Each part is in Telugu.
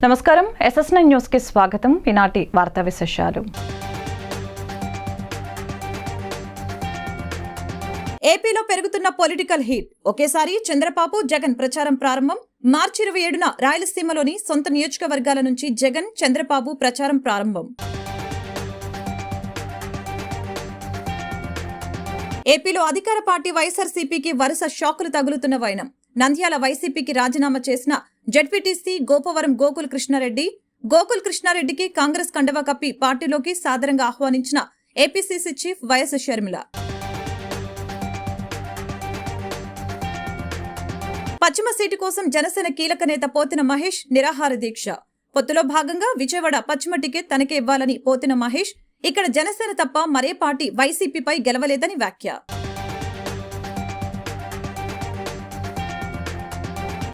నమస్కారం SS9 న్యూస్ కి స్వాగతం. ఈనాటి వార్తా విశేషాలు. ఏపీలో పెరుగుతున్న పొలిటికల్ హీట్. ఒకేసారి చంద్రబాబు జగన్ ప్రచారం ప్రారంభం. మార్చి 27న రాయలసీమలోని సొంత నియోజకవర్గాల నుంచి జగన్ చంద్రబాబు ప్రచారం ప్రారంభం. ఏపీలో అధికార పార్టీ వైఎస్ఆర్సీపీకి వరుస షాకులు తగులుతున్న వైనం. నంద్యాల వైసీపీకి రాజీనామా చేసిన జెడ్పీటీసీ గోపవరం గోకుల్ కృష్ణారెడ్డికి కాంగ్రెస్ కండవా కప్పి పార్టీలోకి సాదరంగా ఆహ్వానించిన ఏపీసీసీ చీఫ్ వైఎస్ షర్మిల. పశ్చిమ సీటు కోసం జనసేన కీలక నేత పోతిన మహేష్ నిరాహార దీక్ష. పొత్తులో భాగంగా విజయవాడ పశ్చిమ టికెట్ తనకే ఇవ్వాలని పోతిన మహేష్, ఇక్కడ జనసేన తప్ప మరే పార్టీ వైసీపీపై గెలవలేదని వ్యాఖ్య.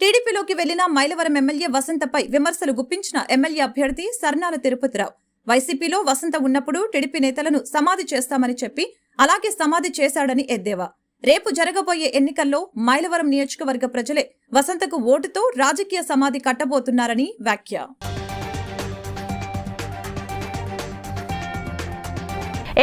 టీడీపీలోకి వెళ్లిన మైలవరం ఎమ్మెల్యే వసంతపై విమర్శలు గుప్పించిన ఎమ్మెల్యే అభ్యర్థి సర్నాల తిరుపతిరావు. వైసీపీలో వసంత ఉన్నప్పుడు టీడీపీ నేతలను సమాధి చేస్తామని చెప్పి అలాగే సమాధి చేశాడని ఎద్దేవా. రేపు జరగబోయే ఎన్నికల్లో మైలవరం నియోజకవర్గ ప్రజలే వసంతకు ఓటుతో రాజకీయ సమాధి కట్టబోతున్నారని వ్యాఖ్య.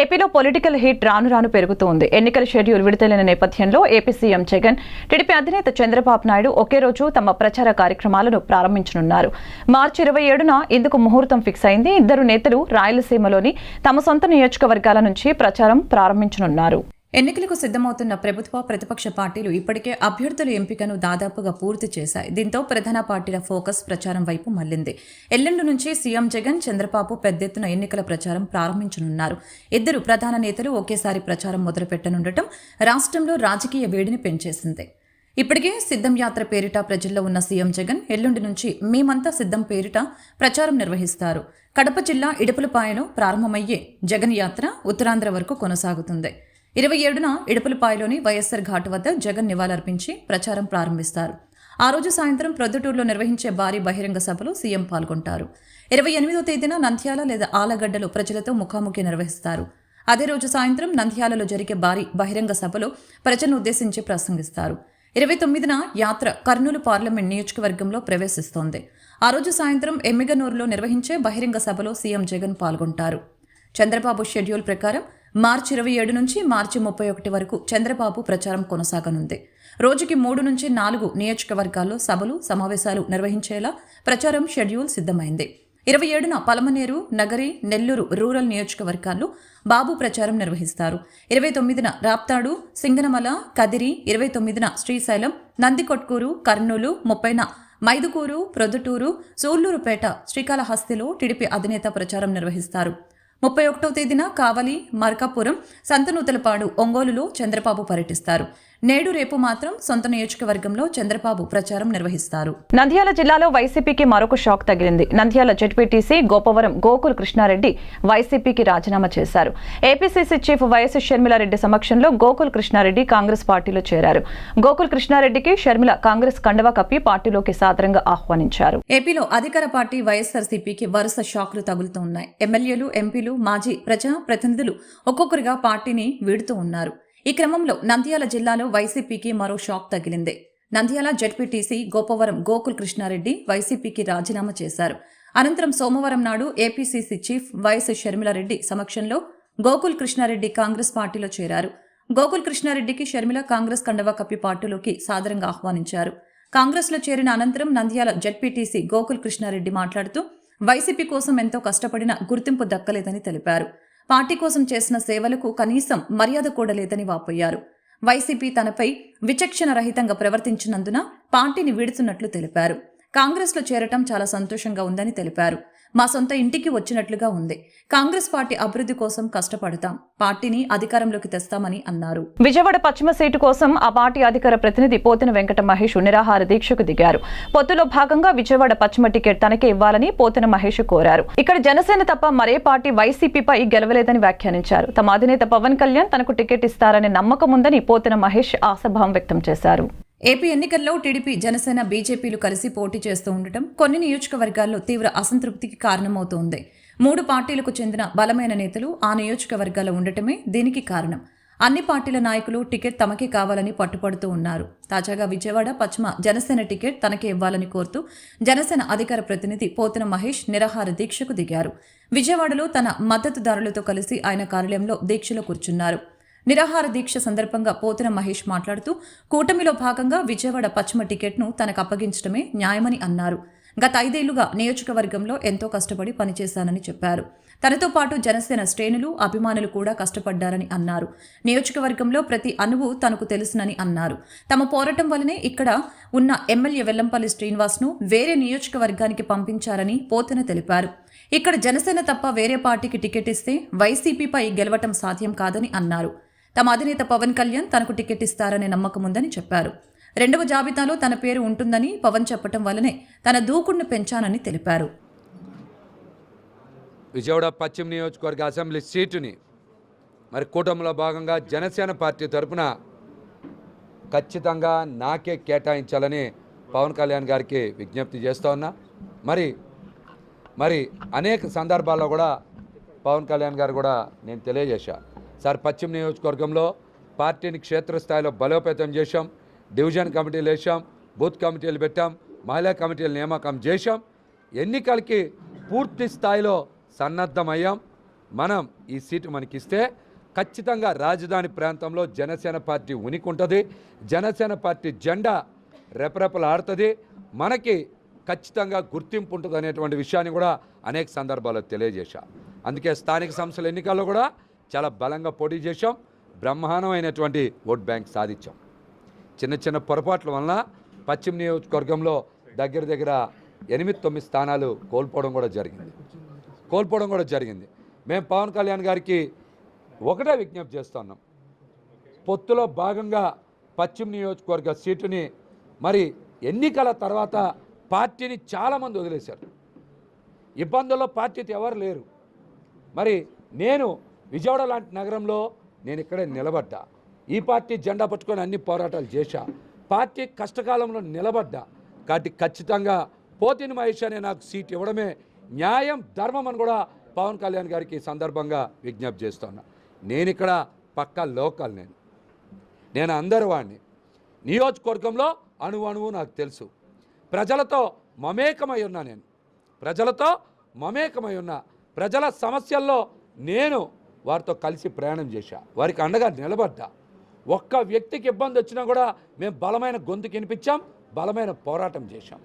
ఏపీలో పొలిటికల్ హీట్ రాను రాను పెరుగుతోంది. ఎన్నికల షెడ్యూల్ విడుదలైన నేపథ్యంలో ఏపీ సీఎం జగన్, టీడీపీ అధినేత చంద్రబాబు నాయుడు ఒకే రోజు తమ ప్రచార కార్యక్రమాలను ప్రారంభించనున్నారు. మార్చి 27న ఇందుకు ముహూర్తం ఫిక్స్ అయింది. ఇద్దరు నేతలు రాయలసీమలోని తమ సొంత నియోజకవర్గాల నుంచి ప్రచారం ప్రారంభించనున్నారు. ఎన్నికలకు సిద్ధమవుతున్న ప్రభుత్వ ప్రతిపక్ష పార్టీలు ఇప్పటికే అభ్యర్థుల ఎంపికను దాదాపుగా పూర్తి చేశాయి. దీంతో ప్రధాన పార్టీల ఫోకస్ ప్రచారం వైపు మళ్లింది. ఎల్లుండి నుంచి సీఎం జగన్, చంద్రబాబు పెద్ద ఎత్తున ఎన్నికల ప్రచారం ప్రారంభించనున్నారు. ఇద్దరు ప్రధాన నేతలు ఒకేసారి ప్రచారం మొదలుపెట్టనుండటం రాష్ట్రంలో రాజకీయ వేడిని పెంచేసింది. ఇప్పటికే సిద్ధం యాత్ర పేరిట ప్రజల్లో ఉన్న సీఎం జగన్ ఎల్లుండి నుంచి మేమంతా సిద్ధం పేరిట ప్రచారం నిర్వహిస్తారు. కడప జిల్లా ఇడుపులపాయలో ప్రారంభమయ్యే జగన్ యాత్ర ఉత్తరాంధ్ర వరకు కొనసాగుతుంది. 27న ఇడుపులపాయలోని వైఎస్ఆర్ ఘాట్ వద్ద జగన్ నివాళులర్పించి ప్రచారం ప్రారంభిస్తారు. ఆ రోజు సాయంత్రం ప్రొద్దుటూరులో నిర్వహించే భారీ బహిరంగ సభలో సీఎం పాల్గొంటారు. 28వ తేదీన నంద్యాల లేదా ఆలగడ్డలో ప్రజలతో ముఖాముఖి నిర్వహిస్తారు. అదే రోజు సాయంత్రం నంద్యాలలో జరిగే భారీ బహిరంగ సభలో ప్రజలను ఉద్దేశించి ప్రసంగిస్తారు. 29న యాత్ర కర్నూలు పార్లమెంట్ నియోజకవర్గంలో ప్రవేశిస్తోంది. ఆ రోజు సాయంత్రం ఎమ్మిగనూరులో నిర్వహించే బహిరంగ సభలో సీఎం జగన్ పాల్గొంటారు. చంద్రబాబు షెడ్యూల్ ప్రకారం మార్చి 27 నుంచి మార్చి 31 వరకు చంద్రబాబు ప్రచారం కొనసాగనుంది. రోజుకి 3 నుంచి 4 నియోజకవర్గాల్లో సభలు, సమావేశాలు నిర్వహించేలా ప్రచారం షెడ్యూల్ సిద్ధమైంది. 27న పలమనేరు, నగరి, నెల్లూరు రూరల్ నియోజకవర్గాల్లో బాబు ప్రచారం నిర్వహిస్తారు. 29న రాప్తాడు, సింగనమల, కదిరి, 29న శ్రీశైలం, నందికొట్కూరు, కర్నూలు, 30న మైదుకూరు, ప్రొద్దుటూరు, సూళ్లూరుపేట, శ్రీకాళహస్తిలో టీడీపీ అధినేత ప్రచారం నిర్వహిస్తారు. 31వ తేదీన కావలి, మార్కాపురం, సంతనూతలపాడు, ఒంగోలులో చంద్రబాబు పర్యటిస్తారు. నేడు రేపు మాత్రం సొంత నియోజకవర్గంలో చంద్రబాబు ప్రచారం నిర్వహిస్తారు. నంద్యాల జిల్లాలో వైసీపీకి మరొక షాక్ తగిలింది. నంద్యాల జెడ్పీటీసీ గోపవరం గోకుల్ కృష్ణారెడ్డి వైసీపీకి రాజీనామా చేశారు. ఏపీసీసీ చీఫ్ వైఎస్ షర్మిలారెడ్డి సమక్షంలో గోకుల్ కృష్ణారెడ్డి కాంగ్రెస్ పార్టీలో చేరారు. గోకుల్ కృష్ణారెడ్డికి షర్మిల కాంగ్రెస్ కండవా కప్పి పార్టీలోకి సాదరంగా ఆహ్వానించారు. ఏపీలో అధికార పార్టీ వైఎస్ఆర్సీపీకి వరుస షాక్లు తగులుతూ ఉన్నాయి. ఎమ్మెల్యేలు, ఎంపీలు, మాజీ ప్రజా ప్రతినిధులు ఒక్కొక్కరిగా పార్టీని వీడుతూ ఉన్నారు. ఈ క్రమంలో నంద్యాల జిల్లాలో వైసీపీకి మరో షాక్ తగిలింది. నంద్యాల జెడ్పీటీసీ గోపవరం గోకుల్ కృష్ణారెడ్డి వైసీపీకి రాజీనామా చేశారు. అనంతరం సోమవారం నాడు ఏపీసీసీ చీఫ్ వైఎస్ షర్మిలారెడ్డి సమక్షంలో గోకుల్ కృష్ణారెడ్డి కాంగ్రెస్ పార్టీలో చేరారు. గోకుల్ కృష్ణారెడ్డికి షర్మిల కాంగ్రెస్ కండవా కప్పి పార్టీలోకి సాదరంగా ఆహ్వానించారు. కాంగ్రెస్లో చేరిన అనంతరం నంద్యాల జెడ్పీటీసీ గోకుల్ కృష్ణారెడ్డి మాట్లాడుతూ వైసీపీ కోసం ఎంతో కష్టపడిన గుర్తింపు దక్కలేదని తెలిపారు. పార్టీ కోసం చేసిన సేవలకు కనీసం మర్యాద కూడా లేదని వాపోయారు. వైసీపీ తనపై విచక్షణ రహితంగా ప్రవర్తించినందున పార్టీని వీడుతున్నట్లు తెలిపారు. కాంగ్రెస్లో చేరటం చాలా సంతోషంగా ఉందని తెలిపారు. మా సొంత ఇంటికి వచ్చినట్లుగా ఉంది. కాంగ్రెస్ పార్టీ అభివృద్ధి కోసం కష్టపడతాం, పార్టీని అధికారంలోకి తెస్తామని అన్నారు. విజయవాడ పశ్చిమ సీటు కోసం ఆ పార్టీ అధికార ప్రతినిధి పోతిన వెంకట మహేష్ నిరాహార దీక్షకు దిగారు. పొత్తులో భాగంగా విజయవాడ పశ్చిమ టికెట్ తనకే ఇవ్వాలని పోతిన మహేష్ కోరారు. ఇక్కడ జనసేన తప్ప మరే పార్టీ వైసీపీపై గెలవలేదని వ్యాఖ్యానించారు. తమ అధినేత పవన్ కళ్యాణ్ తనకు టికెట్ ఇస్తారనే నమ్మకం ఉందని పోతిన మహేష్ ఆశాభావం వ్యక్తం చేశారు. ఏపీ ఎన్నికల్లో టీడీపీ, జనసేన, బీజేపీలు కలిసి పోటీ చేస్తూ ఉండటం కొన్ని నియోజకవర్గాల్లో తీవ్ర అసంతృప్తికి కారణమవుతోంది. 3 పార్టీలకు చెందిన బలమైన నేతలు ఆ నియోజకవర్గాల్లో ఉండటమే దీనికి కారణం. అన్ని పార్టీల నాయకులు టికెట్ తమకే కావాలని పట్టుపడుతూ ఉన్నారు. తాజాగా విజయవాడ పశ్చిమ జనసేన టికెట్ తనకే ఇవ్వాలని కోరుతూ జనసేన అధికార ప్రతినిధి పోతిన మహేష్ నిరాహార దీక్షకు దిగారు. విజయవాడలో తన మద్దతుదారులతో కలిసి ఆయన కార్యాలయంలో దీక్షలో కూర్చున్నారు. నిరాహార దీక్ష సందర్భంగా పోతిన మహేష్ మాట్లాడుతూ కూటమిలో భాగంగా విజయవాడ పశ్చిమ టికెట్ను తనకు అప్పగించడమే న్యాయమని అన్నారు. గత 5 ఏళ్లుగా నియోజకవర్గంలో ఎంతో కష్టపడి పనిచేశానని చెప్పారు. తనతో పాటు జనసేన శ్రేణులు, అభిమానులు కూడా కష్టపడ్డారని అన్నారు. నియోజకవర్గంలో ప్రతి అణువు తనకు తెలుసునని అన్నారు. తమ పోరాటం వల్లనే ఇక్కడ ఉన్న ఎమ్మెల్యే వెల్లంపల్లి శ్రీనివాస్ను వేరే నియోజకవర్గానికి పంపించారని పోతన తెలిపారు. ఇక్కడ జనసేన తప్ప వేరే పార్టీకి టికెట్ ఇస్తే వైసీపీపై గెలవటం సాధ్యం కాదని అన్నారు. తమ అధినేత పవన్ కళ్యాణ్ తనకు టికెట్ ఇస్తారనే నమ్మకం ఉందని చెప్పారు. 2వ జాబితాలో తన పేరు ఉంటుందని పవన్ చెప్పటం వల్లనే తన దూకుడును పెంచానని తెలిపారు. విజయవాడ పశ్చిమ నియోజకవర్గ అసెంబ్లీ సీటుని మరి కూటమిలో భాగంగా జనసేన పార్టీ తరఫున ఖచ్చితంగా నాకే కేటాయించాలని పవన్ కళ్యాణ్ గారికి విజ్ఞప్తి చేస్తూ ఉన్నా. మరి అనేక సందర్భాల్లో కూడా పవన్ కళ్యాణ్ గారు కూడా నేను తెలియజేశా, సార్ పశ్చిమ నియోజకవర్గంలో పార్టీని క్షేత్రస్థాయిలో బలోపేతం చేశాం, డివిజన్ కమిటీలు వేసాం, బూత్ కమిటీలు పెట్టాం, మహిళా కమిటీలు నియామకం చేశాం, ఎన్నికలకి పూర్తి స్థాయిలో సన్నద్ధమయ్యాం. మనం ఈ సీటు మనకిస్తే ఖచ్చితంగా రాజధాని ప్రాంతంలో జనసేన పార్టీ ఉనికి ఉంటుంది, జనసేన పార్టీ జెండా రెపరెపలాడుతుంది, మనకి ఖచ్చితంగా గుర్తింపు ఉంటుంది అనేటువంటి విషయాన్ని కూడా అనేక సందర్భాల్లో తెలియజేశా. అందుకే స్థానిక సంస్థల ఎన్నికల్లో కూడా చాలా బలంగా పోటీ చేశాం, బ్రహ్మాండమైనటువంటి ఓట్ బ్యాంక్ సాధించాం. చిన్న పొరపాట్ల వలన పశ్చిమ నియోజకవర్గంలో దగ్గర 8-9 స్థానాలు కోల్పోవడం కూడా జరిగింది. మేము పవన్ కళ్యాణ్ గారికి ఒకటే విజ్ఞప్తి చేస్తున్నాం, పొత్తులో భాగంగా పశ్చిమ నియోజకవర్గ సీటుని మరి ఎన్నికల తర్వాత పార్టీని చాలామంది వదిలేశారు. ఇబ్బందుల్లో పార్టీతో ఎవరు లేరు. మరి నేను విజయవాడ లాంటి నగరంలో నేను ఇక్కడే నిలబడ్డా, ఈ పార్టీ జెండా పట్టుకొని అన్ని పోరాటాలు చేశా, పార్టీ కష్టకాలంలో నిలబడ్డా. కాబట్టి ఖచ్చితంగా పోతిన మహేష్ అనే నాకు సీట్ ఇవ్వడమే న్యాయం, ధర్మం అని కూడా పవన్ కళ్యాణ్ గారికి ఈ సందర్భంగా విజ్ఞప్తి చేస్తున్నా. నేను ఇక్కడ పక్కా లోకల్, నేను అందరి వాడిని. నియోజకవర్గంలో అణువు నాకు తెలుసు. ప్రజలతో మమేకమై ఉన్నా, ప్రజల సమస్యల్లో నేను వారితో కలిసి ప్రయాణం చేశా, వారికి అండగా నిలబడ్డా. ఒక్క వ్యక్తికి ఇబ్బంది వచ్చినా కూడా మేము బలమైన గొంతుకు వినిపించాం, బలమైన పోరాటం చేశాం.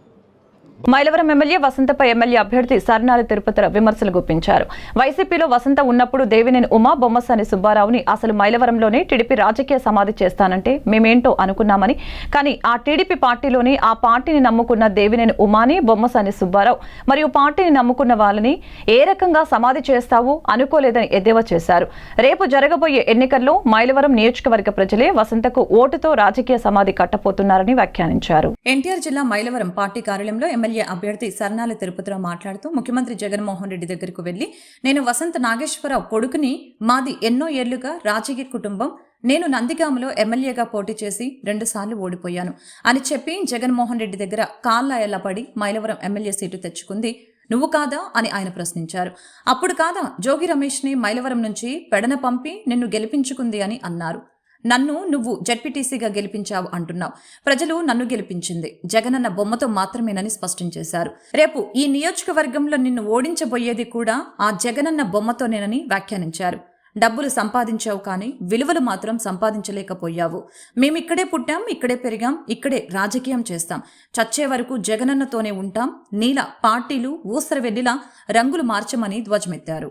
మైలవరం ఎమ్మెల్యే వసంతపై ఎమ్మెల్యే అభ్యర్థి సర్నాల తిరుపతిరావు విమర్శలు గుప్పించారు. వైసీపీలో వసంత ఉన్నప్పుడు దేవినేని ఉమా, బొమ్మసాని సుబ్బారావుని అసలు మైలవరంలోనే టీడీపీ రాజకీయ సమాధి చేస్తానంటే మేమేంటో అనుకున్నామని, కానీ ఆ టీడీపీ పార్టీలోని ఆ పార్టీని నమ్ముకున్న దేవినేని ఉమాని, బొమ్మసాని సుబ్బారావు మరియు పార్టీని నమ్ముకున్న వాళ్ళని ఏ రకంగా సమాధి చేస్తావు అనుకోలేదని ఎద్దేవా చేశారు. రేపు జరగబోయే ఎన్నికల్లో మైలవరం నియోజకవర్గ ప్రజలే వసంతకు ఓటుతో రాజకీయ సమాధి కట్టపోతున్నారని వ్యాఖ్యానించారు. ఎన్టీఆర్ జిల్లా మైలవరం పార్టీ కార్యాలయంలో ఎమ్మెల్యే అభ్యర్థి సర్నాల తిరుపతిరావు మాట్లాడుతూ ముఖ్యమంత్రి జగన్మోహన్ రెడ్డి దగ్గరకు వెళ్లి, నేను వసంత నాగేశ్వరరావు కొడుకుని, మాది ఎన్నో ఏళ్లుగా రాజకీయ కుటుంబం, నేను నందిగామలో ఎమ్మెల్యేగా పోటీ చేసి 2 సార్లు ఓడిపోయాను అని చెప్పి జగన్మోహన్ రెడ్డి దగ్గర కాళ్ళ పడి మైలవరం ఎమ్మెల్యే సీటు తెచ్చుకుంది నువ్వు కాదా అని ఆయన ప్రశ్నించారు. అప్పుడు కాదా జోగి రమేష్ని మైలవరం నుంచి పెడన పంపి నిన్ను గెలిపించుకుంది అని అన్నారు. నన్ను నువ్వు జెడ్పీటీసీగా గెలిపించావు అంటున్నావు. ప్రజలు నన్ను గెలిపించింది జగనన్న బొమ్మతో మాత్రమేనని స్పష్టం చేశారు. రేపు ఈ నియోజకవర్గంలో నిన్ను ఓడించబోయేది కూడా ఆ జగనన్న బొమ్మతోనేనని వ్యాఖ్యానించారు. డబ్బులు సంపాదించావు కానీ విలువలు మాత్రం సంపాదించలేకపోయావు. మేమిక్కడే పుట్టాం, ఇక్కడే పెరిగాం, ఇక్కడే రాజకీయం చేస్తాం, చచ్చే వరకు జగనన్నతోనే ఉంటాం, నీల పార్టీలు ఊసరవెల్లిలా రంగులు మార్చమని ధ్వజమెత్తారు.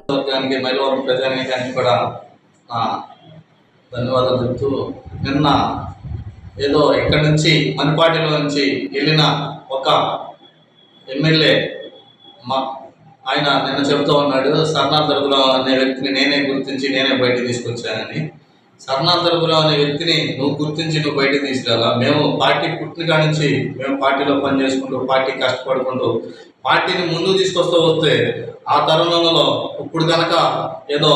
ధన్యవాదాలు చెప్తూ, నిన్న ఏదో ఇక్కడి నుంచి మన పార్టీలో నుంచి వెళ్ళిన ఒక ఎమ్మెల్యే ఆయన నిన్న చెబుతూ ఉన్నాడు, సర్నాల్ తరపురావు అనే వ్యక్తిని నేనే గుర్తించి నేనే బయటకు తీసుకొచ్చానని. సర్నాల్ తరపురావు అనే వ్యక్తిని నువ్వు గుర్తించి నువ్వు బయటకు తీసుకురాలా. మేము పార్టీ పుట్టిన నుంచి మేము పార్టీలో పనిచేసుకుంటూ, పార్టీ కష్టపడుకుంటూ పార్టీని ముందుకు తీసుకొస్తూ వస్తే ఆ తరుణంలో ఇప్పుడు కనుక ఏదో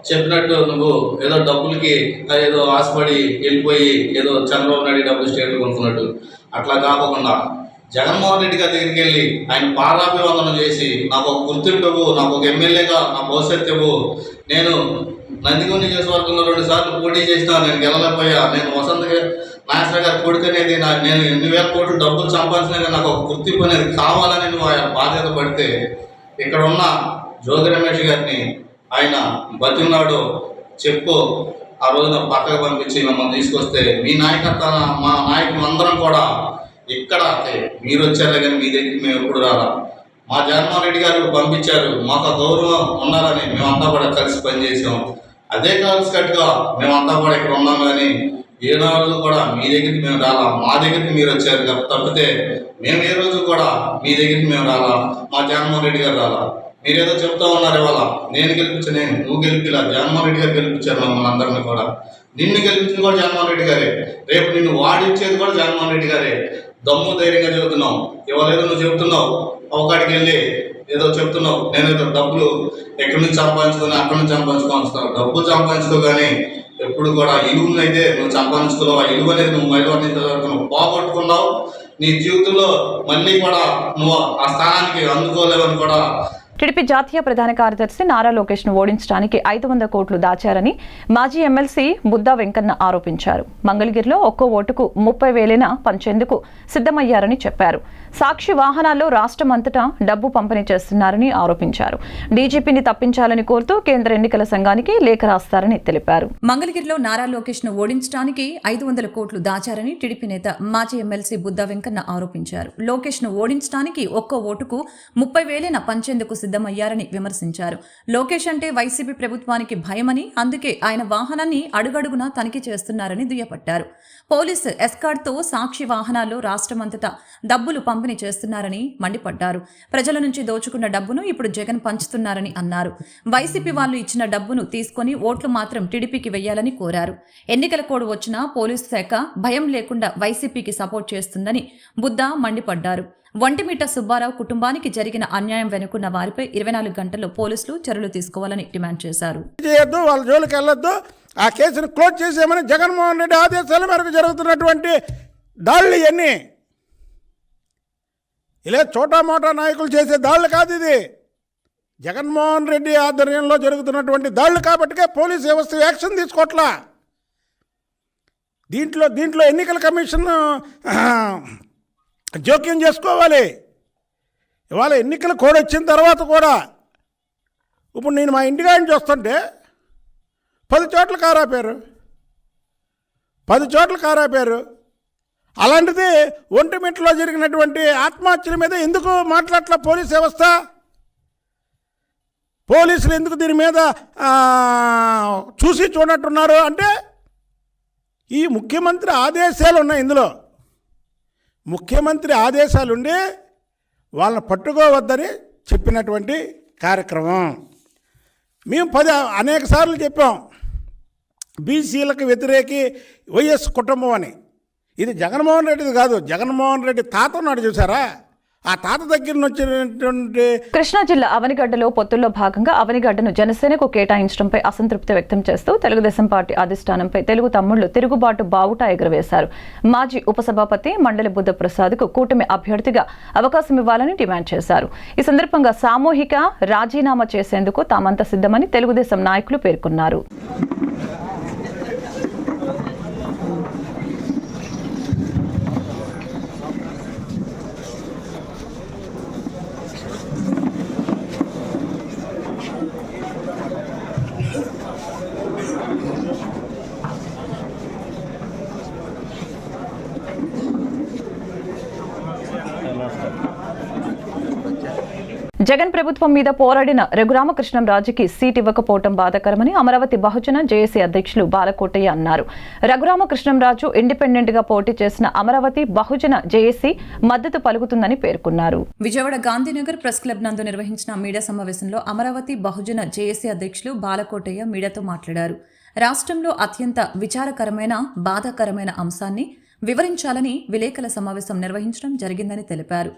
చెప్పినట్టు నువ్వు ఏదో డబ్బులకి ఏదో ఆశపడి వెళ్ళిపోయి ఏదో చంద్రబాబు నాయుడు డబ్బులు స్టేట్లు కొనుక్కున్నట్టు అట్లా కాకుండా జగన్మోహన్ రెడ్డి గారి దగ్గరికి వెళ్ళి ఆయన పాదాభివందనం చేసి నాకు ఒక గుర్తింపు ఇవ్వు, నాకు ఒక ఎమ్మెల్యేగా నా భవిష్యత్తు ఇవ్వు, నేను నందికొండ నియోజకవర్గంలో 2 సార్లు పోటీ చేసినా నేను గెలలేకపోయా, నేను వసంత నాగేశ్వర గారి కొడుకు అనేది నేను ఎన్ని వేల కోట్లు డబ్బులు సంపాదించినా నాకు ఒక గుర్తింపు అనేది కావాలని నువ్వు ఆయన బాధ్యత పడితే ఇక్కడ ఉన్న జోగి రమేష్ గారిని ఆయన బతిమలాడు చెప్పు ఆ రోజున పక్కకు పంపించి మమ్మల్ని తీసుకొస్తే మీ నాయకత్వం మా నాయకులు అందరం కూడా ఇక్కడ మీరు వచ్చారే కానీ మీ దగ్గరికి మేము ఎప్పుడు రాలా. మా జగన్మోహన్ రెడ్డి గారు పంపించారు, మాకు గౌరవం ఉండాలని మేమంతా కూడా కలిసి పనిచేసాం. అదే కలిసికట్టుగా మేమంతా కూడా ఇక్కడ ఉన్నాం. కానీ ఏ రోజు కూడా మీ దగ్గరికి మేము రాలా, మా దగ్గరికి మీరు వచ్చారు తప్పితే మేము ఏ రోజు కూడా మీ దగ్గరికి మేము రాలా, మా జగన్మోహన్ రెడ్డి గారు రాలా. మీరేదో చెప్తా ఉన్నారు ఇవాళ నేను గెలిపించా, నువ్వు గెలిపిలా, జగన్మోహన్ రెడ్డి గారు గెలిపించారు మమ్మల్ని అందరినీ కూడా. నిన్ను గెలిపించింది కూడా జగన్మోహన్ రెడ్డి గారే, రేపు నిన్ను వాడిచ్చేది కూడా జగన్మోహన్ రెడ్డి గారే. దమ్ము ధైర్యంగా చెబుతున్నావు. ఇవాళ ఏదో నువ్వు చెప్తున్నావు, ఒకటికి వెళ్ళి ఏదో చెప్తున్నావు, నేనేదో డబ్బులు ఎక్కడి నుంచి సంపాదించుకొని అక్కడి నుంచి సంపాదించుకోవాలి. డబ్బులు సంపాదించుకో కానీ ఎప్పుడు కూడా ఇలువను అయితే నువ్వు సంపాదించుకున్నావు. ఆ ఇలువ అనేది నువ్వు నువ్వు పోగొట్టుకున్నావు. నీ జీవితంలో మళ్ళీ కూడా నువ్వు ఆ స్థానానికి అందుకోలేవని కూడా. టీడీపీ జాతీయ ప్రధాన కార్యదర్శి నారా లోకేష్ ను ఓడించడానికి 500 కోట్లు దాచారని మాజీ ఎమ్మెల్సీ బుద్దా వెంకన్న ఆరోపించారు. మంగళగిరిలో ఒక్కో ఓటుకు 30,000 పంచేందుకు సిద్ధమయ్యారని చెప్పారు. సాక్షి వాహనాల్లో రాష్ట్రమంతటా డబ్బు పంపిణీ చేస్తున్నారని ఆరోపించారు. డీజీపీని తప్పించాలని కోరుతూ కేంద్ర ఎన్నికల సంఘానికి లేఖ రాస్తారని తెలిపారు. మంగళగిరిలో నారా లోకేష్ ను ఓడించడానికి 500 కోట్లు దాచారని టీడీపీ నేత మాజీ ఎమ్మెల్సీ బుద్దా వెంకన్న ఆరోపించారు. లోకేష్ ను ఓడించడానికి ఒక్కో ఓటుకు 30,000 పంచేందుకు సిద్ధమయ్యారని విమర్శించారు. లోకేష్ అంటే వైసీపీ ప్రభుత్వానికి భయమని, అందుకే ఆయన వాహనాన్ని అడుగడుగునా తనిఖీ చేస్తున్నారని దుయ్యబట్టారు. పోలీసు ఎస్కార్ట్తో సాక్షి వాహనాల్లో రాష్ట్రమంతటా డబ్బులు పంపిణీ చేస్తున్నారని మండిపడ్డారు. ప్రజల నుంచి దోచుకున్న డబ్బును ఇప్పుడు జగన్ పంచుతున్నారని అన్నారు. వైసీపీ వాళ్ళు ఇచ్చిన డబ్బును తీసుకొని ఓట్లు మాత్రం టీడీపీకి వెయ్యాలని కోరారు. ఎన్నికల కోడ్ వచ్చినా పోలీసు శాఖ భయం లేకుండా వైసీపీకి సపోర్ట్ చేస్తుందని బుద్దా మండిపడ్డారు. వంటిమిట్ట సుబ్బారావు కుటుంబానికి జరిగిన అన్యాయం వెనుకున్న వారిపై 24 గంటల్లో పోలీసులు చర్యలు తీసుకోవాలని డిమాండ్ చేశారు. వాళ్ళ జోలికి వెళ్ళొద్దు, ఆ కేసును క్లోజ్ చేసేయమని జగన్మోహన్ రెడ్డి ఆదేశాల మేరకు జరుగుతున్నటువంటి దాడులు ఇవన్నీ ఇలా చోటా మోటా నాయకులు చేసే దాడులు కాదు. ఇది జగన్మోహన్ రెడ్డి ఆధ్వర్యంలో జరుగుతున్నటువంటి దాడులు కాబట్టికే పోలీస్ వ్యవస్థ యాక్షన్ తీసుకోవట్లా. దీంట్లో ఎన్నికల కమిషన్ జోక్యం చేసుకోవాలి. ఇవాళ ఎన్నికల కోడ్ వచ్చిన తర్వాత కూడా ఇప్పుడు నేను మా ఇంటికాడిని చూస్తుంటే 10 చోట్ల కారాపారు. అలాంటిది ఒంటిమిట్టలో జరిగినటువంటి ఆత్మహత్యల మీద ఎందుకు మాట్లాడట్లా పోలీస్ వ్యవస్థ? పోలీసులు ఎందుకు దీని మీద చూసి చూడట్టున్నారు అంటే ఈ ముఖ్యమంత్రి ఆదేశాలు ఉన్నాయి. ఇందులో ముఖ్యమంత్రి ఆదేశాలుండి వాళ్ళని పట్టుకోవద్దని చెప్పినటువంటి కార్యక్రమం. మేము అనేక సార్లు చెప్పాం, బీసీలకు వ్యతిరేకి వైఎస్ కుటుంబం అని. ఇది జగన్మోహన్ రెడ్డిది కాదు, జగన్మోహన్ రెడ్డి తాత ఉన్నాడు చూసారా, ఆ తాత దగ్గర నుంచి వచ్చినటువంటి. కృష్ణా జిల్లా అవనిగడ్డలో పొత్తుల్లో భాగంగా అవనిగడ్డను జనసేనకు కేటాయించడంపై అసంతృప్తి వ్యక్తం చేస్తూ తెలుగుదేశం పార్టీ అధిష్టానంపై తెలుగు తమ్ముళ్లు తిరుగుబాటు బావుటా ఎగురవేశారు. మాజీ ఉపసభాపతి మండలి బుద్ధప్రసాద్కు కూటమి అభ్యర్థిగా అవకాశం ఇవ్వాలని డిమాండ్ చేశారు. ఈ సందర్భంగా సామూహిక రాజీనామా చేసేందుకు తామంతా సిద్ధమని తెలుగుదేశం నాయకులు పేర్కొన్నారు. జగన్ ప్రభుత్వం మీద పోరాడిన రఘురామకృష్ణంరాజుకి సీట్ ఇవ్వకపోవడం బాధాకరమని అమరావతి బహుజన జేఏసీ అధ్యక్షులు బాలకోటయ్య అన్నారు. రఘురామకృష్ణంరాజు ఇండిపెండెంట్ గా పోటీ చేసిన అమరావతి బహుజన జేఏసీ మద్దతు పలుకుతుందని పేర్కొన్నారు. విజయవాడ గాంధీనగర్ ప్రెస్ క్లబ్ నందు నిర్వహించిన మీడియా సమావేశంలో అమరావతి బహుజన జేఏసీ అధ్యక్షులు బాలకోటయ్య మీడియాతో మాట్లాడారు. రాష్ట్రంలో అత్యంత విచారకరమైన బాధాకరమైన అంశాన్ని వివరించాలని విలేకరుల సమావేశం నిర్వహించడం జరిగిందని తెలిపారు.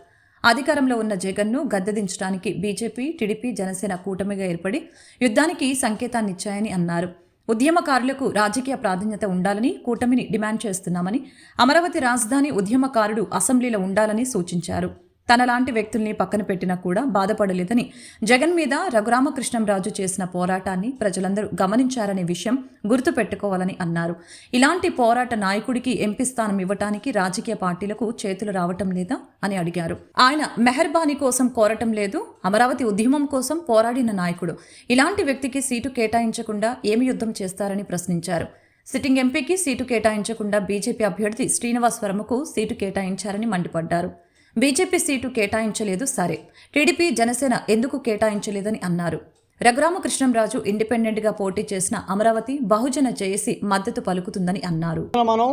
అధికారంలో ఉన్న జగన్ను గద్దెదించడానికి బీజేపీ, టీడీపీ, జనసేన కూటమిగా ఏర్పడి యుద్ధానికి సంకేతాన్నిచ్చాయని అన్నారు. ఉద్యమకారులకు రాజకీయ ప్రాధాన్యత ఉండాలని కూటమిని డిమాండ్ చేస్తున్నామని, అమరావతి రాజధాని ఉద్యమకారుడు అసెంబ్లీలో ఉండాలని సూచించారు. తనలాంటి వ్యక్తుల్ని పక్కన పెట్టినా కూడా బాధపడలేదని, జగన్ మీద రఘురామకృష్ణంరాజు చేసిన పోరాటాన్ని ప్రజలందరూ గమనించారనే విషయం గుర్తుపెట్టుకోవాలని అన్నారు. ఇలాంటి పోరాట నాయకుడికి ఎంపీ స్థానం ఇవ్వటానికి రాజకీయ పార్టీలకు చేతులు రావటం లేదా అని అడిగారు. ఆయన మెహర్బానీ కోసం కోరటం లేదు, అమరావతి ఉద్యమం కోసం పోరాడిన నాయకుడు. ఇలాంటి వ్యక్తికి సీటు కేటాయించకుండా ఏమి యుద్ధం చేస్తారని ప్రశ్నించారు. సిట్టింగ్ ఎంపీకి సీటు కేటాయించకుండా బీజేపీ అభ్యర్థి శ్రీనివాసవరముకు సీటు కేటాయించారని మండిపడ్డారు. బీజేపీ సీటు కేటాయించలేదు సరే, టీడీపీ జనసేన ఎందుకు కేటాయించలేదని అన్నారు. రఘురామకృష్ణంరాజు ఇండిపెండెంట్గా పోటీ చేసిన అమరావతి బహుజన జేఏసీ మద్దతు పలుకుతుందని అన్నారు. మనం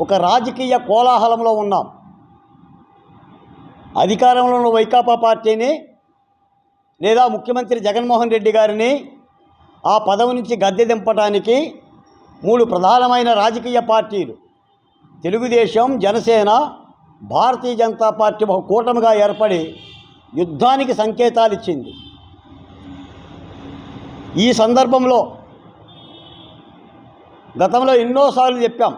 ఒక రాజకీయ కోలాహలంలో ఉన్నాం. అధికారంలో ఉన్న వైకాపా పార్టీని లేదా ముఖ్యమంత్రి జగన్మోహన్ రెడ్డి గారిని ఆ పదవి నుంచి గద్దె దింపడానికి 3 ప్రధానమైన రాజకీయ పార్టీలు తెలుగుదేశం, జనసేన, భారతీయ జనతా పార్టీ ఒక కూటమిగా ఏర్పడి యుద్ధానికి సంకేతాలు ఇచ్చింది. ఈ సందర్భంలో గతంలో ఎన్నోసార్లు చెప్పాం,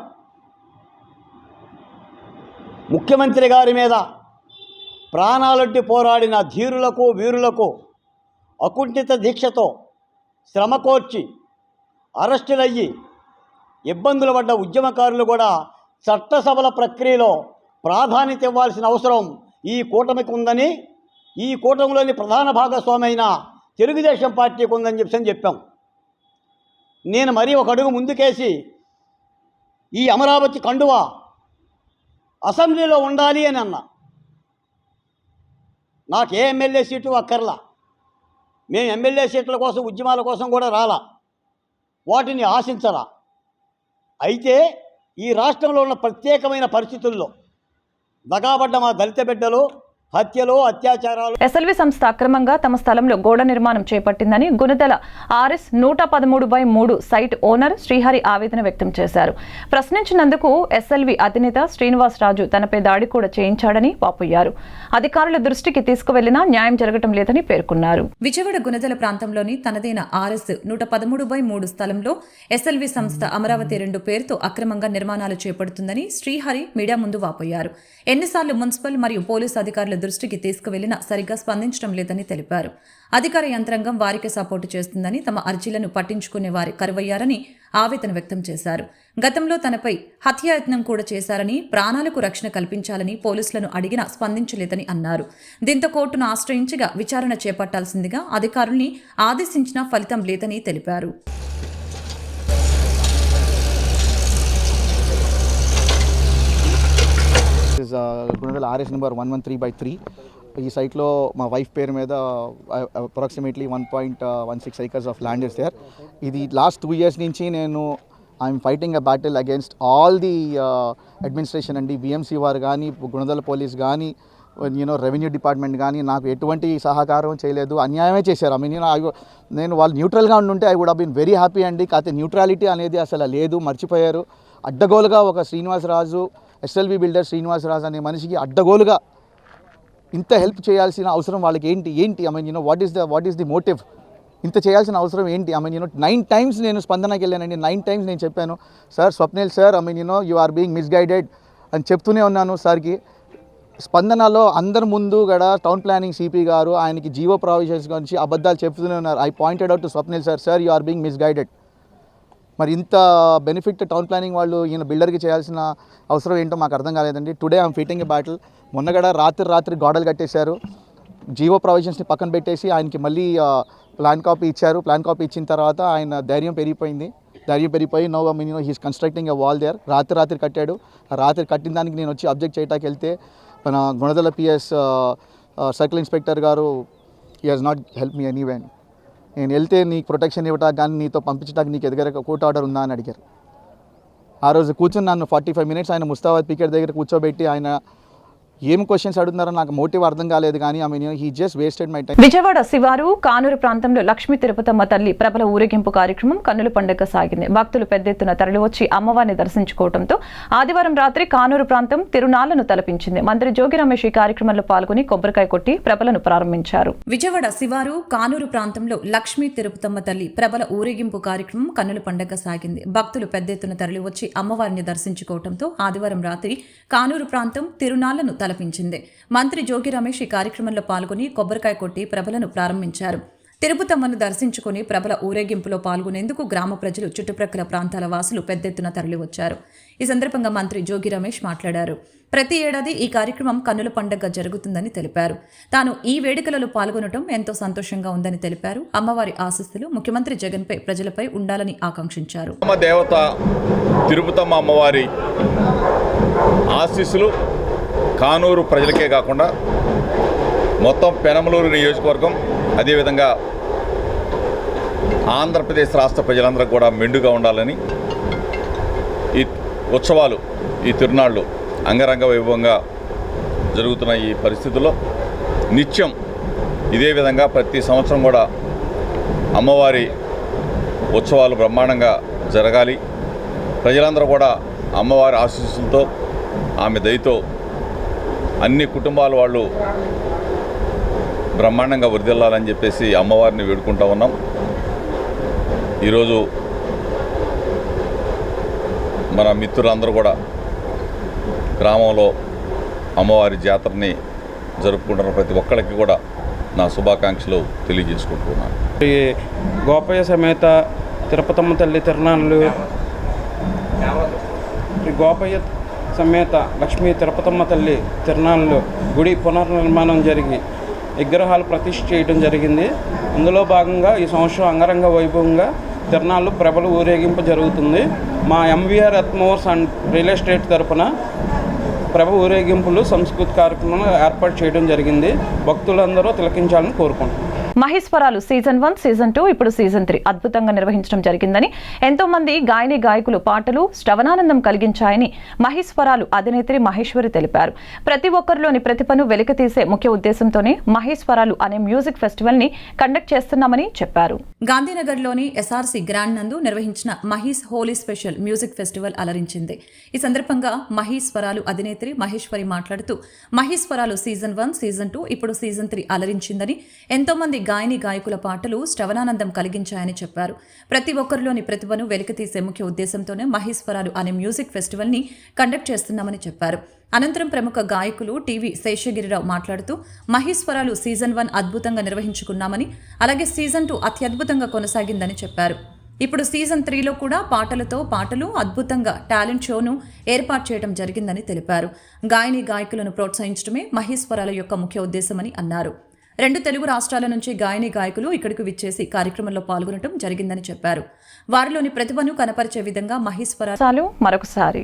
ముఖ్యమంత్రి గారి మీద ప్రాణాలొడ్డి పోరాడిన ధీరులకు, వీరులకు అకుంఠిత దీక్షతో శ్రమ కోర్చి అరెస్టులయ్యి ఇబ్బందులు పడ్డ ఉద్యమకారులు కూడా చట్టసభల ప్రక్రియలో ప్రాధాన్యత ఇవ్వాల్సిన అవసరం ఈ కూటమికి ఉందని, ఈ కూటమిలోని ప్రధాన భాగస్వామి అయిన తెలుగుదేశం పార్టీకి ఉందని చెప్పాం. నేను మరీ ఒక అడుగు ముందుకేసి ఈ అమరావతి కండువ అసెంబ్లీలో ఉండాలి అని అన్నా. నాకు ఏ ఎమ్మెల్యే సీటు అక్కర్లా. మేము ఎమ్మెల్యే సీట్ల కోసం, ఉద్యమాల కోసం కూడా రాలా, వాటిని ఆశించరా. అయితే ఈ రాష్ట్రంలో ఉన్న ప్రత్యేకమైన పరిస్థితుల్లో దగాబడ్డ మా దళిత బిడ్డలు హత్యలు, అత్యాచారాలు. ఎస్ఎల్వి సంస్థ అక్రమంగా తమ స్థలంలో గోడ నిర్మాణం చేపట్టిందని Gunadala RS 113/3 site owner Srihari ఆవేదన వ్యక్తం చేశారు. ప్రశ్నించినందుకు ఎస్ఎల్వి అధినేత శ్రీనివాసరాజు తనపై దాడి కూడా చేయించాడని వాపోయారు. అధికారుల దృష్టికి తీసుకువెళ్లినా న్యాయం జరగటం లేదని పేర్కొన్నారు. విజయవాడ గుణదల ప్రాంతంలోని తనదైన ఆర్ఎస్ 113/3 స్థలంలో ఎస్ఎల్వి సంస్థ అమరావతి 2 పేరుతో అక్రమంగా నిర్మాణాలు చేపడుతుందని శ్రీహరి మీడియా ముందు వాపోయారు. ఎన్నిసార్లు మున్సిపల్ మరియు పోలీసు అధికారుల దృష్టికి తీసుకువెళ్లినా సరిగ్గా స్పందించడం లేదని తెలిపారు. అధికార యంత్రాంగం వారికే సపోర్టు చేస్తుందని, తమ అర్జీలను పట్టించుకునే వారి కరువయ్యారని ఆవేదన వ్యక్తం చేశారు. గతంలో తనపై హత్యాయత్నం కూడా చేశారని, ప్రాణాలకు రక్షణ కల్పించాలని పోలీసులను అడిగినా స్పందించలేదని అన్నారు. దీంతో కోర్టును ఆశ్రయించగా విచారణ చేపట్టాల్సిందిగా అధికారుల్ని ఆదేశించినా ఫలితం లేదని తెలిపారు. Gunadala RS number 113/3. ఈ సైట్లో మా వైఫ్ పేరు మీద approximately 1.16 acres of land is there. ఇది లాస్ట్ 2 years నుంచి నేను I'm fighting a battle against all the administration అండి. బిఎంసీ వారు కానీ, గుణదల పోలీస్ కానీ, రెవెన్యూ డిపార్ట్మెంట్ కానీ నాకు ఎటువంటి సహకారం చేయలేదు, అన్యాయమే చేశారు. ఐ మీన్ నేను వాళ్ళు న్యూట్రల్గా ఉండుంటే I would have been very happy అండి. కాకపోతే న్యూట్రాలిటీ అనేది అసలు లేదు, మర్చిపోయారు. అడ్డగోలుగా ఒక శ్రీనివాసరాజు, ఎస్ఎల్వి బిల్డర్ శ్రీనివాసరాజు అనే మనిషికి అడ్డగోలుగా ఇంత హెల్ప్ చేయాల్సిన అవసరం వాళ్ళకి ఏంటి? I mean what is the motive? ఇంత చేయాల్సిన అవసరం ఏంటి? ఐ మీన్ 9 times నేను స్పందనకి వెళ్ళానండి. 9 times నేను చెప్పాను, sir Swapnil sir, I mean you are being misguided అని చెప్తూనే ఉన్నాను సార్కి. స్పందనలో అందరి ముందు కూడా టౌన్ ప్లానింగ్ సిపి గారు ఆయనకి జీవో ప్రావిజన్స్ గురించి అబద్ధాలు చెప్తూనే ఉన్నారు. I pointed out to Swapnil sir you are being misguided. మరి ఇంత బెనిఫిట్ టౌన్ ప్లానింగ్ వాళ్ళు ఈయన బిల్డర్కి చేయాల్సిన అవసరం ఏంటో మాకు అర్థం కాలేదండి. Today I'm fighting a battle. మొన్న కూడా రాత్రి గోడలు కట్టేశారు. జీవో ప్రావిజన్స్ని పక్కన పెట్టేసి ఆయనకి మళ్ళీ ప్లాన్ కాపీ ఇచ్చారు. ప్లాన్ కాపీ ఇచ్చిన తర్వాత ఆయన ధైర్యం పెరిగిపోయి no I mean he's constructing a wall there. రాత్రి కట్టాడు. రాత్రి కట్టిన దానికి నేను వచ్చి అబ్జెక్ట్ చేయడానికి వెళ్తే మన గుణదల పిఎస్ సర్కిల్ ఇన్స్పెక్టర్ గారు he has not help me anyway. నేను వెళ్తే నీకు ప్రొటెక్షన్ ఇవ్వటానికి కానీ నీతో పంపించడానికి నీకు ఎదుగుదల కోర్టు ఆర్డర్ ఉందా అని అడిగారు. ఆ రోజు కూర్చొని నన్ను 45 minutes ఆయన ముస్తాబాద్ పికెట్ దగ్గర కూర్చోబెట్టి ఆయన ఏం క్వశ్చన్స్ అడుగుతున్నారో నాకు మోటివ్ అర్థం కాలేదు, కానీ I mean he just wasted my time. Vijayawada శివారు కానూరు ప్రాంతంలో లక్ష్మీ తిరుపతమ్మ తల్లి ప్రబల ఊరేగింపు కార్యక్రమం కన్నుల పండుగ సాగింది. భక్తులు పెద్ద ఎత్తున తరలివచ్చి అమ్మవారిని దర్శించుకోవడంతో ఆదివారం రాత్రి కానూరు ప్రాంతం తిరునాళ్లను తలపించింది. మంత్రి జోగి రమేష్ ఈ కార్యక్రమంలో పాల్గొని కొబ్బరికాయ కొట్టి ప్రభలను ప్రారంభించారు. విజయవాడ శివారు కానూరు ప్రాంతంలో లక్ష్మీ తిరుపతమ్మ తల్లి ప్రబల ఊరేగింపు కార్యక్రమం కన్నుల పండుగ సాగింది. భక్తులు పెద్ద ఎత్తున తరలివచ్చి అమ్మవారిని దర్శించుకోవడంతో ఆదివారం రాత్రి కానూరు ప్రాంతం తిరునాళ్లను తలపించింది. మంత్రి జోగి రమేష్ ఈ కార్యక్రమంలో పాల్గొని కొబ్బరికాయ కొట్టి ప్రభలను ప్రారంభించారు. తిరుపతమ్మను దర్శించుకుని ప్రభల ఊరేగింపులో పాల్గొనేందుకు గ్రామ ప్రజలు, చుట్టుప్రక్కల ప్రాంతాల వాసులు పెద్ద ఎత్తున తరలివచ్చారు. ఈ సందర్భంగా మంత్రి జోగి రమేష్ మాట్లాడారు. ప్రతి ఏడాది ఈ కార్యక్రమం కన్నుల పండుగ జరుగుతుందని తెలిపారు. తాను ఈ వేడుకలలో పాల్గొనడం ఎంతో సంతోషంగా ఉందని తెలిపారు. అమ్మవారి ఆశీస్సులు ముఖ్యమంత్రి జగన్పై, ప్రజలపై ఉండాలని ఆకాంక్షించారు. దేవత తిరుపతమ్మ అమ్మవారి ఆశీస్సులు కానూరు ప్రజలకే కాకుండా మొత్తం పెనమలూరు నియోజకవర్గం, అదేవిధంగా ఆంధ్రప్రదేశ్ రాష్ట్ర ప్రజలందరూ కూడా మెండుగా ఉండాలని ఈ ఉత్సవాలు, ఈ తిరునాళ్ళు అంగరంగ వైభవంగా జరుగుతున్న ఈ పరిస్థితుల్లో నిత్యం ఇదే విధంగా ప్రతి సంవత్సరం కూడా అమ్మవారి ఉత్సవాలు బ్రహ్మాండంగా జరగాలి. ప్రజలందరూ కూడా అమ్మవారి ఆశీస్సులతో, ఆమె దయతో అన్ని కుటుంబాల వాళ్ళు బ్రహ్మాండంగా వృద్ధిల్లాలని చెప్పేసి అమ్మవారిని వేడుకుంటూ ఉన్నాం. ఈరోజు మన మిత్రులందరూ కూడా గ్రామంలో అమ్మవారి జాతరని జరుపుకుంటున్న ప్రతి ఒక్కరికి కూడా నా శుభాకాంక్షలు తెలియజేసుకుంటున్నాను. ఈ గోపయ్య సమేత తిరుపతమ్మ తల్లి తిరునాళ్ళు, గోపయ్య సమేత లక్ష్మీ తిరుపతమ్మ తల్లి తిరునాళ్ళు గుడి పునర్నిర్మాణం జరిగి విగ్రహాలు ప్రతిష్ఠ చేయడం జరిగింది. అందులో భాగంగా ఈ సంవత్సరం అంగరంగ వైభవంగా తిరునాళ్ళు ప్రభల ఊరేగింపు జరుగుతుంది. మా ఎంవీఆర్ అట్మోర్స్ అండ్ రియల్ ఎస్టేట్ తరఫున ప్రభ ఊరేగింపులు, సంస్కృతి కార్యక్రమాలు ఏర్పాటు చేయడం జరిగింది. భక్తులందరూ తిలకించాలని కోరుకుంటున్నాం. మహేశ్వరాలు సీజన్ 1, సీజన్ 2, ఇప్పుడు సీజన్ 3 అద్భుతంగా నిర్వహించడం జరిగిందని, ఎంతో మంది గాయని గాయకులు పాటలు శ్రవణానందం కలిగించాయని మహేశ్వరాలు అధినేత్రి మహేశ్వరి తెలిపారు. ప్రతి ఒక్కరిలోని ప్రతిభను వెలికితీసే ముఖ్య ఉద్దేశంతోనే మహేశ్వరాలు అనే మ్యూజిక్ ఫెస్టివల్ ని కండక్ట్ చేస్తున్నామని చెప్పారు. గాంధీనగర్లోని ఎస్ఆర్సీ గ్రాండ్ నందు నిర్వహించిన Mahesh Holi special music festival అలరించింది. ఈ సందర్భంగా మహేశ్వరాలు అధినేత్రి మహేశ్వరి మాట్లాడుతూ, మహేశ్వరాలు సీజన్ 1, సీజన్ 2, ఇప్పుడు సీజన్ 3 అలరించిందని, ఎంతో మంది గాయని గాయకుల పాటలు శ్రవణానందం కలిగించాయని చెప్పారు. ప్రతి ఒక్కరిలోని ప్రతిభను వెలికితీసే ముఖ్య ఉద్దేశంతోనే మహేశ్వరాలు అనే మ్యూజిక్ ఫెస్టివల్ ని కండక్ట్ చేస్తున్నామని చెప్పారు. అనంతరం ప్రముఖ గాయకులు టీవీ శేషగిరిరావు మాట్లాడుతూ, మహేశ్వరాలు సీజన్ 1 అద్భుతంగా నిర్వహించుకున్నామని, అలాగే సీజన్ 2 అత్యద్భుతంగా కొనసాగిందని చెప్పారు. ఇప్పుడు సీజన్ 3లో కూడా పాటలతో పాటలు, అద్భుతంగా టాలెంట్ షోను ఏర్పాటు చేయడం జరిగిందని తెలిపారు. గాయని గాయకులను ప్రోత్సహించడమే మహేశ్వరాల యొక్క ముఖ్య ఉద్దేశమని అన్నారు. 2 తెలుగు రాష్ట్రాల నుంచి గాయని గాయకులు ఇక్కడికి విచ్చేసి కార్యక్రమంలో పాల్గొనడం జరిగిందని చెప్పారు. వారిలోని ప్రతిభను కనపరిచే విధంగా మహేశ్వరాలు మరొకసారి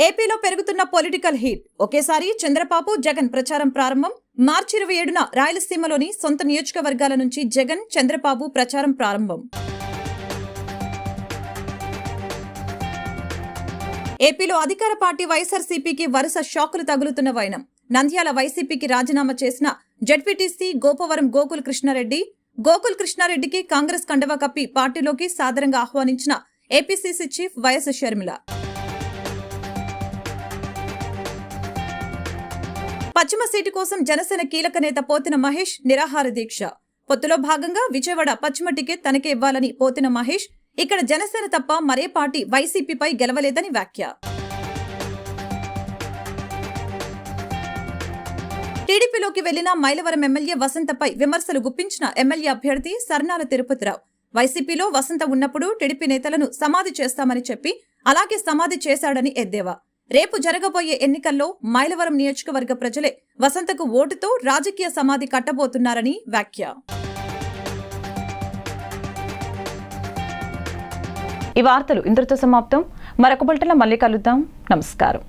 ఏపీలో పెరుగుతున్న పొలిటికల్ హీట్. ఒకేసారి చంద్రబాబు, జగన్ ప్రచారం ప్రారంభం. మార్చి 27న రాయలసీమలోని సొంత నియోజకవర్గాల నుంచి జగన్, చంద్రబాబు ప్రచారం ప్రారంభం. ఏపీలో అధికార పార్టీ వైఎస్ఆర్సీపీకి వరుస షాకులు తగులుతున్న వైనం. నంద్యాల వైసీపీకి రాజీనామా చేసిన జడ్పీటీసీ గోపవరం గోకుల్ కృష్ణారెడ్డికి కాంగ్రెస్ కండవా కప్పి పార్టీలోకి సాదరంగా ఆహ్వానించిన ఏపీసీసీ చీఫ్ వైఎస్ షర్మిల. పశ్చిమ సీటు కోసం జనసేన కీలక నేత పోతిన మహేష్ నిరాహార దీక్ష. పొత్తులో భాగంగా విజయవాడ పశ్చిమ టికెట్ తనకే ఇవ్వాలని పోతిన మహేష్, ఇక్కడ జనసేన తప్ప మరే పార్టీ వైసీపీపై గెలవలేదని వ్యాఖ్య. టీడీపీలోకి వెళ్లిన మైలవరం ఎమ్మెల్యే వసంతపై విమర్శలు గుప్పించిన ఎమ్మెల్యే అభ్యర్థి సర్నాల తిరుపతిరావు. వైసీపీలో వసంత ఉన్నప్పుడు టీడీపీ నేతలను సమాధి చేస్తామని చెప్పి అలాగే సమాధి చేశాడని ఎద్దేవా. రేపు జరగబోయే ఎన్నికల్లో మైలవరం నియోజకవర్గ ప్రజలే వసంతకు ఓటుతో రాజకీయ సమాధి కట్టబోతున్నారని వ్యాఖ్య. ఈ వార్తలు ఇంతటితో సమాప్తం. మరొక బులెటిన్లో మళ్ళీ కలుద్దాం. నమస్కారం.